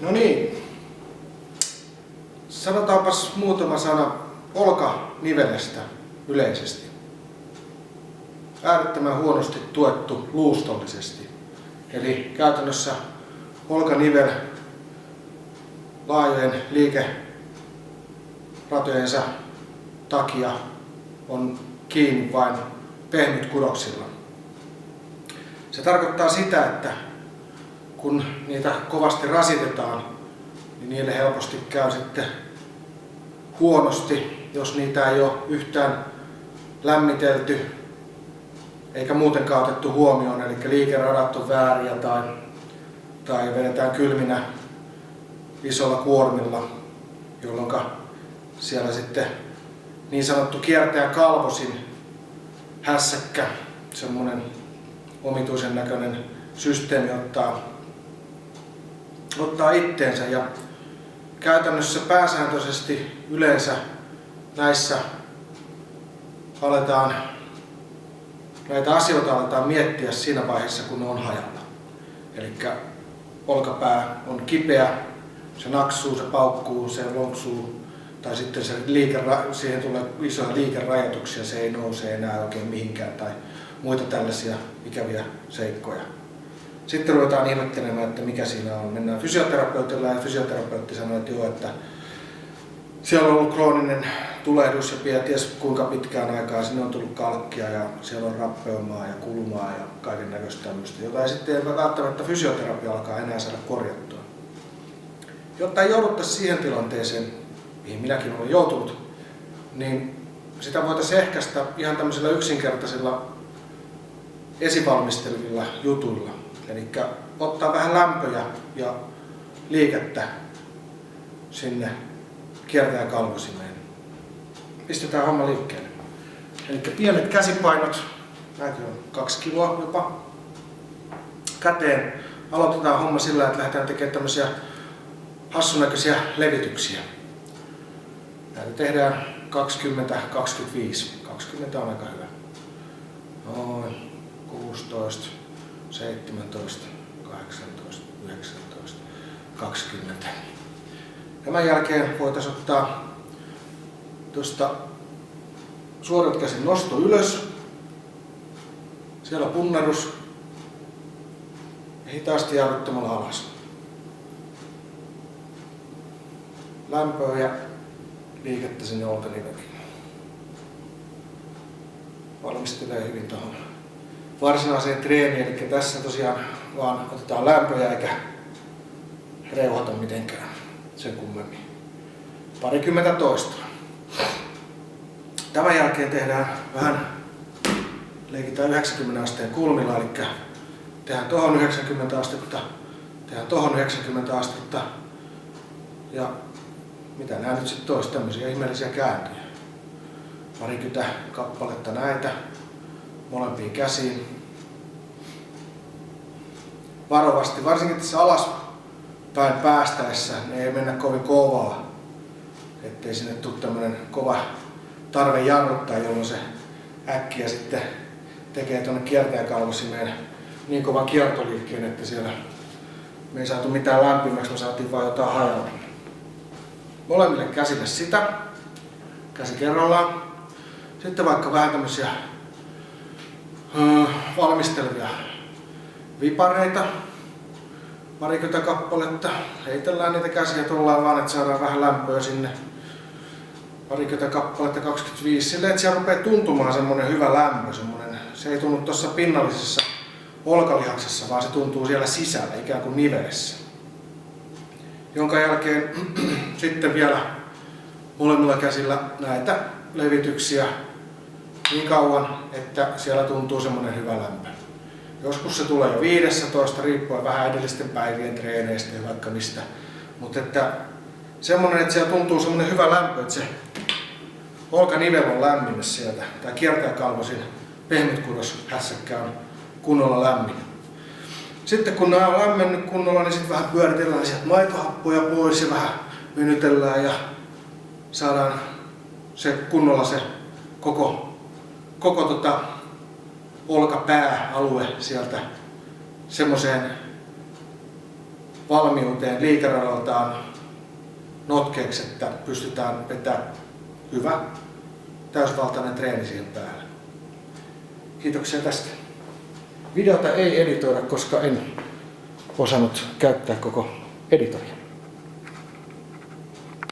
No niin, sanotaanpas muutama sana olkanivelestä yleisesti. Äärettömän huonosti tuettu luustollisesti. Eli käytännössä olkanivel laajojen liikeratojensa takia on kiinni vain pehmytkudoksilla. Se tarkoittaa sitä, että kun niitä kovasti rasitetaan, niin niille helposti käy sitten huonosti, jos niitä ei ole yhtään lämmitelty eikä muutenkaan otettu huomioon, eli liikeradat on vääriä tai vedetään kylminä isolla kuormilla, jolloin siellä sitten niin sanottu kiertäjä kalvosin hässäkkä, semmoinen omituisen näköinen systeemi ottaa itteensä, ja käytännössä pääsääntöisesti yleensä näissä näitä asioita aletaan miettiä siinä vaiheessa, kun ne on hajalla. Eli olkapää on kipeä, se naksuu, se paukkuu, se lonksuu, tai sitten siihen tulee isoja liikerajoituksia, se ei nouse enää oikein mihinkään, tai muita tällaisia ikäviä seikkoja. Sitten ruvetaan ihmettelemään, että mikä siinä on. Mennään fysioterapeutille ja fysioterapeutti sanoo, että joo, että siellä on ollut krooninen tulehdus ja ties kuinka pitkään aikaa, sinne on tullut kalkkia ja siellä on rappeumaa ja kulumaa ja kaiken näköistä tämmöistä, jota ei sitten välttämättä fysioterapia alkaa enää saada korjattua. Jotta ei jouduttaisi siihen tilanteeseen, mihin minäkin olen joutunut, niin sitä voitaisiin ehkäistä ihan tämmöisillä yksinkertaisilla esivalmistelevilla jutuilla. Eli ottaa vähän lämpöjä ja liikettä sinne kiertäjän kalvosimeen. Pistetään homma liikkeelle. Eli pienet käsipainot, nämäkin on 2 kiloa jopa, käteen. Aloitetaan homma sillä, että lähdetään tekemään tämmöisiä hassunäköisiä levityksiä. Näitä tehdään 20-25. 20 on aika hyvä. Noin 16, 17, 18, 19, 20. Tämän jälkeen voitaisiin ottaa tuosta suorat käsin nosto ylös. Siellä punnerus ja hitaasti jarruttamalla alas. Lämpöä ja liikettä sinne olkaniveliin. Valmistelee hyvin tuohon varsinaiseen treeniin, eli tässä tosiaan vaan otetaan lämpöjä eikä reuhata mitenkään sen kummemmin. 20 toistoa. Tämän jälkeen tehdään vähän, leikitään 90 asteen kulmilla, eli tehdään tohon 90 astetta, tehdään tohon 90 astetta ja mitä nämä nyt sitten olisi, tämmöisiä ihmeellisiä kääntöjä. 20 kappaletta näitä molempiin käsiin. Varovasti, varsinkin tässä alaspäin päästäessä, ne ei mennä kovin kovaa, ettei sinne tule tämmöinen kova tarve jarruttaa, jolloin se äkkiä sitten tekee tuonne kiertäjäkalvosimeen niin kovan kiertoliikkeen, että siellä me ei saatu mitään lämpimäksi, me saatiin vaan jotain hajalla. Molemmille käsille sitä, käsi kerrallaan. Sitten vaikka vähän tämmöisiä valmistelevia vipareita, 20 kappaletta. Heitellään niitä käsiä tuolla vaan, että saadaan vähän lämpöä sinne. 20 kappaletta, 25, silleen, että siellä rupeaa tuntumaan semmonen hyvä lämpö. Se ei tunnu tuossa pinnallisessa olkalihaksessa, vaan se tuntuu siellä sisällä, ikään kuin nivelessä. Jonka jälkeen sitten vielä molemmilla käsillä näitä levityksiä niin kauan, että siellä tuntuu semmoinen hyvä lämpö. Joskus se tulee jo 15, riippuen vähän edellisten päivien treeneistä ja vaikka mistä. Mutta että semmoinen, että siellä tuntuu semmoinen hyvä lämpö, että se olkanivel on lämmin sieltä. Tai kiertäjäkalvosin pehmytkudos hässäkkä on kunnolla lämmin. Sitten kun nämä on lämmennyt kunnolla, niin sitten vähän pyöritellään sieltä maitohappoja pois ja vähän venytellään ja saadaan se kunnolla se koko olkapääalue sieltä semmoiseen valmiuteen liikeradaltaan notkeeksi, että pystytään vetämään hyvä täysvaltainen treeni siihen päälle. Kiitoksia tästä. Videota ei editoida, koska en osannut käyttää koko editoria.